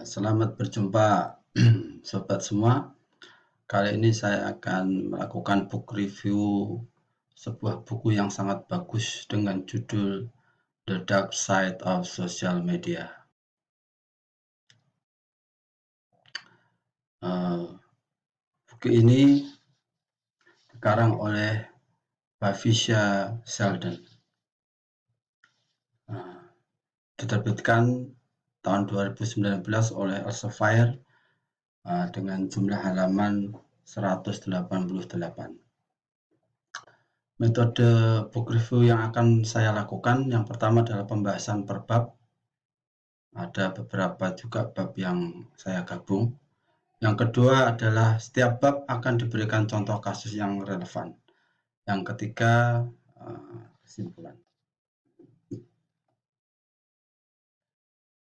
Selamat berjumpa sobat semua. Kali ini saya akan melakukan book review sebuah buku yang sangat bagus dengan judul The Dark Side of Social Media. Buku ini dikarang oleh Bhavisya Sheldon. Diterbitkan tahun 2019 oleh Elsevier dengan jumlah halaman 188. Metode book review yang akan saya lakukan, yang pertama adalah pembahasan per bab. Ada beberapa juga bab yang saya gabung. Yang kedua adalah setiap bab akan diberikan contoh kasus yang relevan. Yang ketiga, kesimpulan.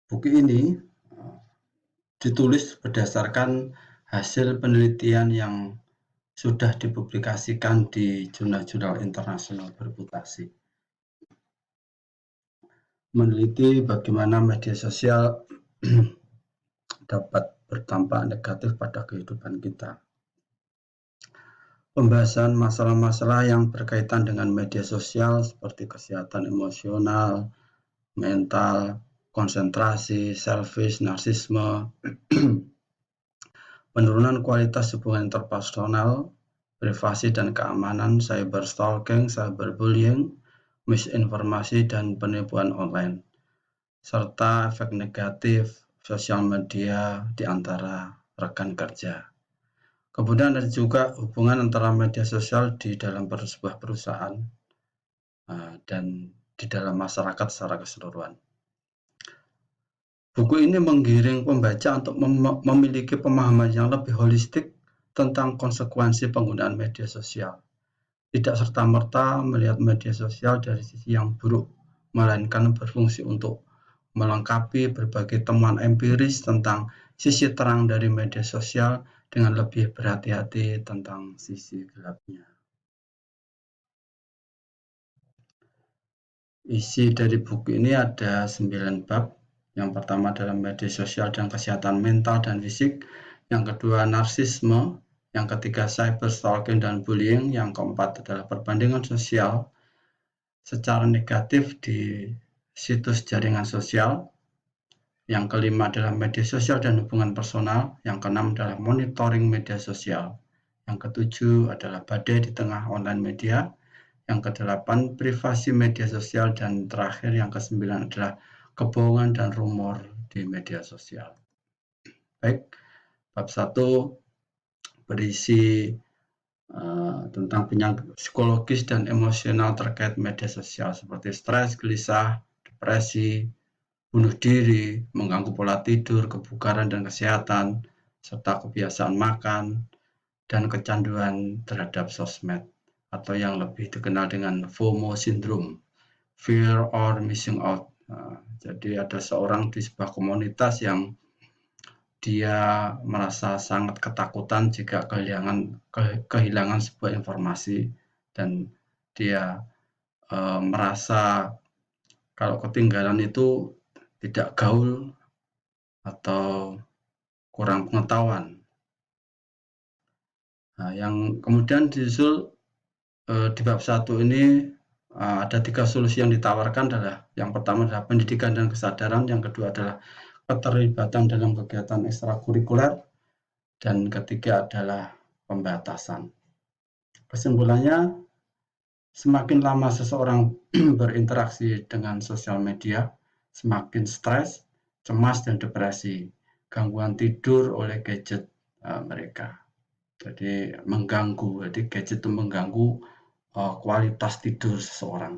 Buku ini ditulis berdasarkan hasil penelitian yang sudah dipublikasikan di jurnal-jurnal internasional bereputasi. Meneliti bagaimana media sosial dapat berdampak negatif pada kehidupan kita. Pembahasan masalah-masalah yang berkaitan dengan media sosial seperti kesehatan emosional, mental, konsentrasi, selfish, narsisme, penurunan kualitas hubungan interpersonal, privasi dan keamanan, cyberstalking, cyberbullying, misinformasi dan penipuan online, serta efek negatif sosial media di antara rekan kerja. Kemudian ada juga hubungan antara media sosial di dalam sebuah perusahaan dan di dalam masyarakat secara keseluruhan. Buku ini menggiring pembaca untuk memiliki pemahaman yang lebih holistik tentang konsekuensi penggunaan media sosial. Tidak serta-merta melihat media sosial dari sisi yang buruk, melainkan berfungsi untuk melengkapi berbagai temuan empiris tentang sisi terang dari media sosial dengan lebih berhati-hati tentang sisi gelapnya. Isi dari buku ini ada 9 bab. Yang pertama adalah media sosial dan kesehatan mental dan fisik. Yang kedua narsisme. Yang ketiga cyberstalking dan bullying. Yang keempat adalah perbandingan sosial secara negatif di situs jaringan sosial. Yang kelima adalah media sosial dan hubungan personal. Yang keenam adalah monitoring media sosial. Yang ketujuh adalah badai di tengah online media. Yang kedelapan, privasi media sosial. Dan terakhir, yang kesembilan adalah kebohongan dan rumor di media sosial. Baik, bab 1 berisi tentang penyakit psikologis dan emosional terkait media sosial seperti stres, gelisah, depresi, bunuh diri, mengganggu pola tidur, kebugaran dan kesehatan, serta kebiasaan makan, dan kecanduan terhadap sosmed, atau yang lebih dikenal dengan FOMO syndrome, fear or missing out. Jadi ada seorang di sebuah komunitas yang dia merasa sangat ketakutan jika kehilangan sebuah informasi, dan dia merasa kalau ketinggalan itu tidak gaul atau kurang pengetahuan. Yang kemudian disusul di bab 1 ini ada 3 solusi yang ditawarkan. Adalah yang pertama adalah pendidikan dan kesadaran, yang kedua adalah keterlibatan dalam kegiatan ekstrakurikuler, dan ketiga adalah pembatasan. Kesimpulannya, semakin lama seseorang berinteraksi dengan sosial media, semakin stres, cemas, dan depresi, gangguan tidur oleh gadget mereka. Jadi mengganggu, jadi gadget itu mengganggu kualitas tidur seseorang.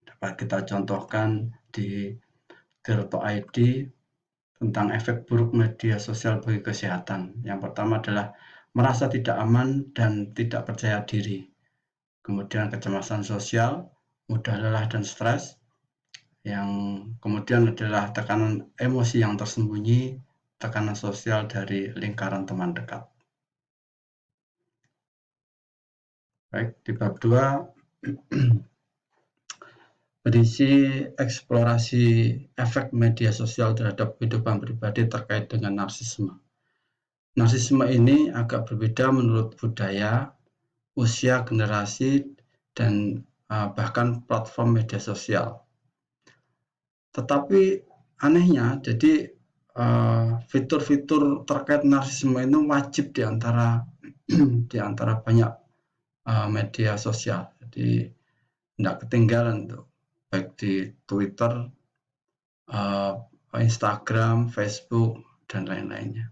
Dapat kita contohkan di Tirto.id tentang efek buruk media sosial bagi kesehatan. Yang pertama adalah merasa tidak aman dan tidak percaya diri. Kemudian kecemasan sosial, mudah lelah dan stres. Yang kemudian adalah tekanan emosi yang tersembunyi, tekanan sosial dari lingkaran teman dekat. Baik, di bab 2 berisi eksplorasi efek media sosial terhadap kehidupan pribadi terkait dengan narsisme. Narsisme ini agak berbeda menurut budaya, usia, generasi, dan bahkan platform media sosial. Tetapi anehnya, jadi fitur-fitur terkait narsisme itu wajib di antara banyak media sosial. Jadi tidak ketinggalan tuh, baik di Twitter, Instagram, Facebook, dan lain-lainnya.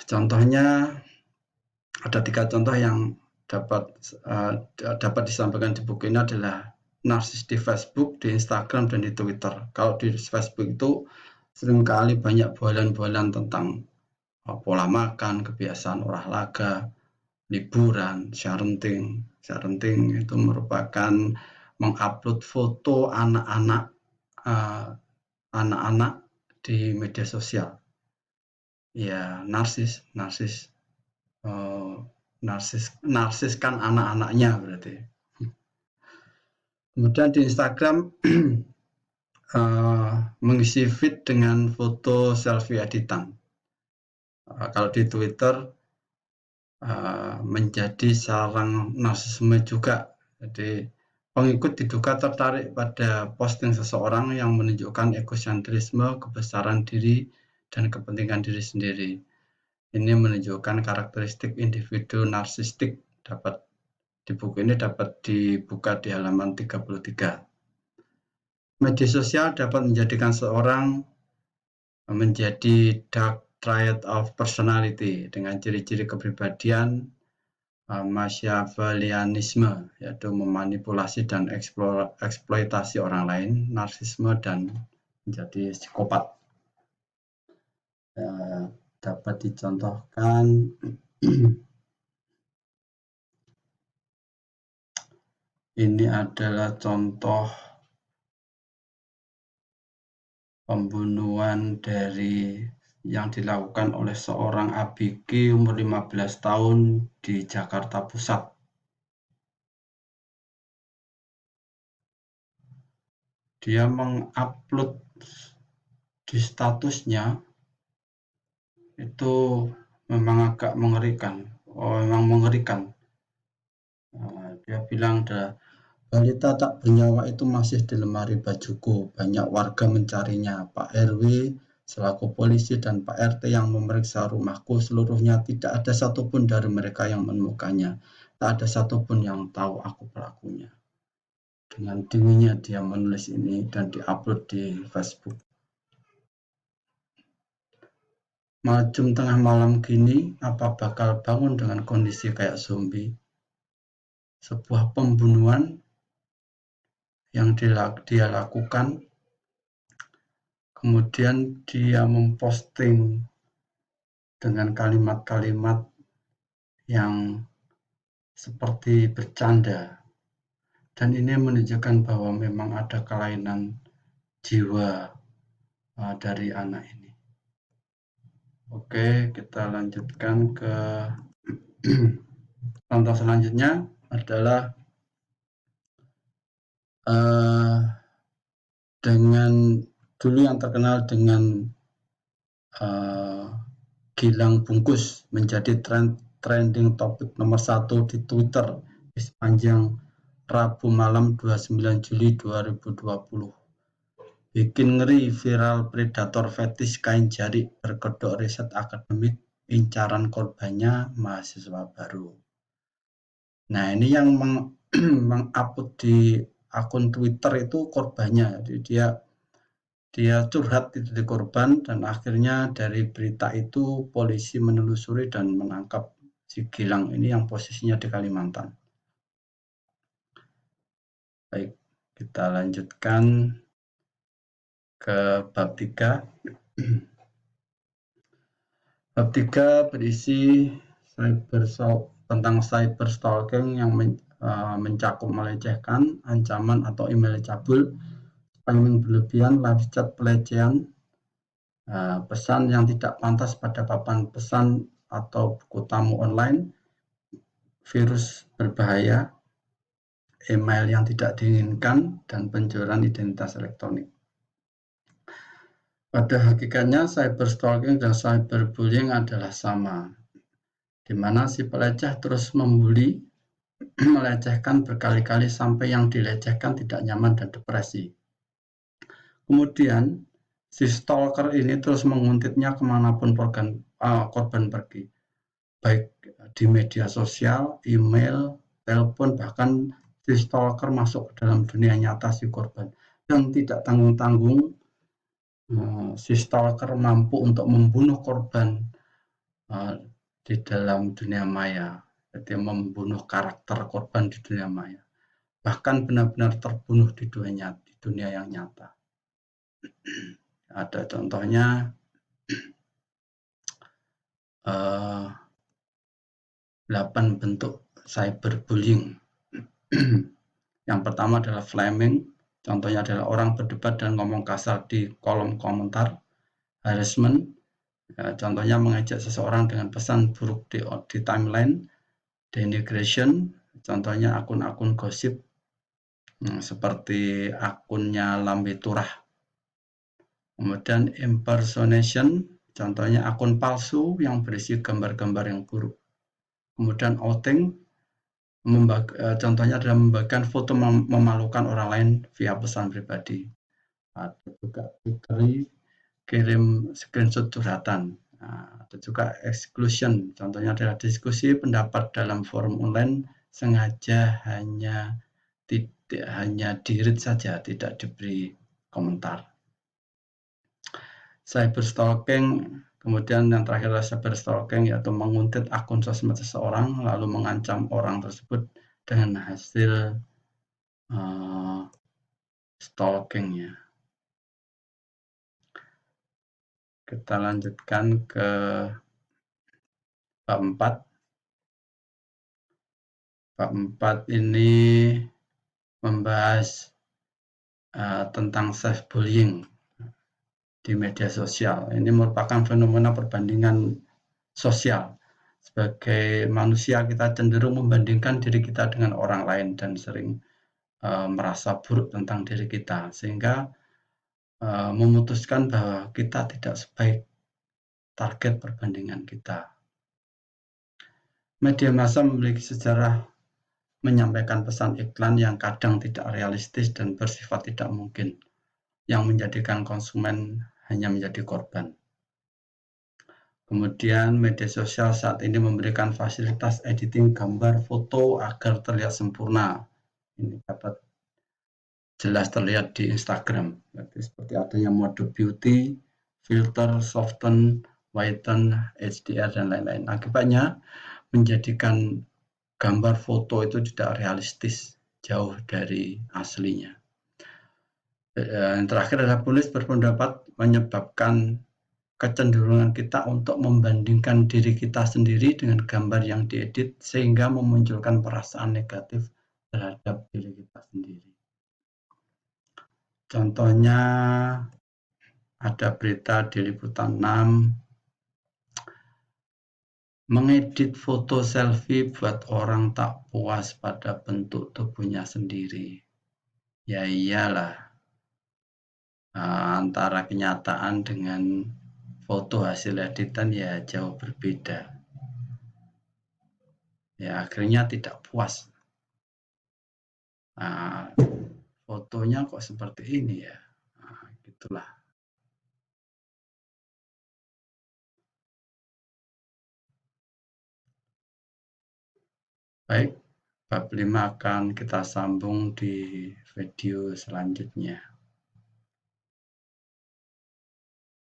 Contohnya ada 3 contoh yang dapat disampaikan di buku ini adalah narsis di Facebook, di Instagram, dan di Twitter. Kalau di Facebook itu seringkali banyak bualan-bualan tentang pola makan, kebiasaan olahraga, liburan, sharenting. Sharenting itu merupakan mengupload foto anak-anak di media sosial. Ya, narsis kan anak-anaknya berarti. Kemudian di Instagram mengisi feed dengan foto selfie editan. Kalau di Twitter menjadi sarang narsisme juga. Jadi pengikut diduga tertarik pada posting seseorang yang menunjukkan egosentrisme, kebesaran diri, dan kepentingan diri sendiri. Ini menunjukkan karakteristik individu narsistik. Di buku ini dapat dibuka di halaman 33. Media sosial dapat menjadikan seorang menjadi dark triad of personality dengan ciri-ciri kepribadian Machiavellianisme, yaitu memanipulasi dan eksploitasi orang lain, narsisme, dan menjadi psikopat. Dapat dicontohkan ini adalah contoh pembunuhan yang dilakukan oleh seorang ABG umur 15 tahun di Jakarta Pusat. Dia mengupload di statusnya itu memang agak mengerikan. Dia bilang, balita tak bernyawa itu masih di lemari bajuku. Banyak warga mencarinya. Pak RW selaku polisi dan Pak RT yang memeriksa rumahku seluruhnya tidak ada satupun dari mereka yang menemukannya. Tak ada satupun yang tahu aku pelakunya. Dengan dinginnya dia menulis ini dan diupload di Facebook. Jam tengah malam gini, apa bakal bangun dengan kondisi kayak zombie? Sebuah pembunuhan yang dia lakukan, kemudian dia memposting dengan kalimat-kalimat yang seperti bercanda, dan ini menunjukkan bahwa memang ada kelainan jiwa dari anak ini. Oke, kita lanjutkan ke contoh selanjutnya adalah dengan dulu yang terkenal dengan Gilang Bungkus menjadi trending topik nomor 1 di Twitter di sepanjang Rabu malam 29 Juli 2020. Bikin ngeri, viral predator fetis kain jari berkedok riset akademik, incaran korbannya mahasiswa baru. Nah, ini yang mengupload di akun Twitter itu korbannya. Jadi dia curhat di korban, dan akhirnya dari berita itu polisi menelusuri dan menangkap si Gilang ini yang posisinya di Kalimantan. Baik, kita lanjutkan ke bab 3. Bab 3 berisi tentang cyberstalking yang mencakup melecehkan, ancaman atau email cabul, spamming berlebihan, live chat pelecehan, pesan yang tidak pantas pada papan pesan atau buku tamu online, virus berbahaya, email yang tidak diinginkan, dan pencurian identitas elektronik. Pada hakikatnya, cyberstalking dan cyberbullying adalah sama, di mana si peleceh terus membuli, melecehkan berkali-kali sampai yang dilecehkan tidak nyaman dan depresi. Kemudian, si stalker ini terus menguntitnya kemanapun korban pergi, baik di media sosial, email, telepon, bahkan si stalker masuk ke dalam dunia nyata si korban. Dan tidak tanggung-tanggung, si stalker mampu untuk membunuh korban di dalam dunia maya, jadi membunuh karakter korban di dunia maya, bahkan benar-benar terbunuh di dunia yang nyata. Ada contohnya 8 bentuk cyberbullying. Yang pertama adalah flaming, contohnya adalah orang berdebat dan ngomong kasar di kolom komentar. Harassment, contohnya mengejek seseorang dengan pesan buruk di timeline. Denigration, contohnya akun-akun gosip seperti akunnya Lambe Turah. Kemudian impersonation, contohnya akun palsu yang berisi gambar-gambar yang buruk. Kemudian outing, contohnya adalah membagikan foto memalukan orang lain via pesan pribadi. Ada juga kirim screenshot curhatan. Ada juga exclusion, contohnya adalah diskusi pendapat dalam forum online sengaja hanya di-read saja, tidak diberi komentar. Cyberstalking, kemudian yang terakhir adalah cyberstalking, yaitu menguntit akun sosmed seseorang lalu mengancam orang tersebut dengan hasil stalkingnya. Kita lanjutkan ke bab 4. Bab 4 ini membahas tentang cyberbullying di media sosial. Ini merupakan fenomena perbandingan sosial. Sebagai manusia, kita cenderung membandingkan diri kita dengan orang lain dan sering merasa buruk tentang diri kita, sehingga memutuskan bahwa kita tidak sebaik target perbandingan kita. Media massa memiliki sejarah menyampaikan pesan iklan yang kadang tidak realistis dan bersifat tidak mungkin, yang menjadikan konsumen hanya menjadi korban. Kemudian media sosial saat ini memberikan fasilitas editing gambar foto agar terlihat sempurna. Ini dapat jelas terlihat di Instagram. Seperti adanya mode beauty, filter, soften, whiten, HDR, dan lain-lain. Akibatnya menjadikan gambar foto itu tidak realistis, jauh dari aslinya. Yang terakhir adalah penulis berpendapat menyebabkan kecenderungan kita untuk membandingkan diri kita sendiri dengan gambar yang diedit sehingga memunculkan perasaan negatif terhadap diri kita sendiri. Contohnya ada berita di Liputan 6, mengedit foto selfie buat orang tak puas pada bentuk tubuhnya sendiri. Ya iyalah, antara kenyataan dengan foto hasil editan ya jauh berbeda. Ya akhirnya tidak puas. Fotonya kok seperti ini ya. Gitulah. Baik, bab 5 akan kita sambung di video selanjutnya.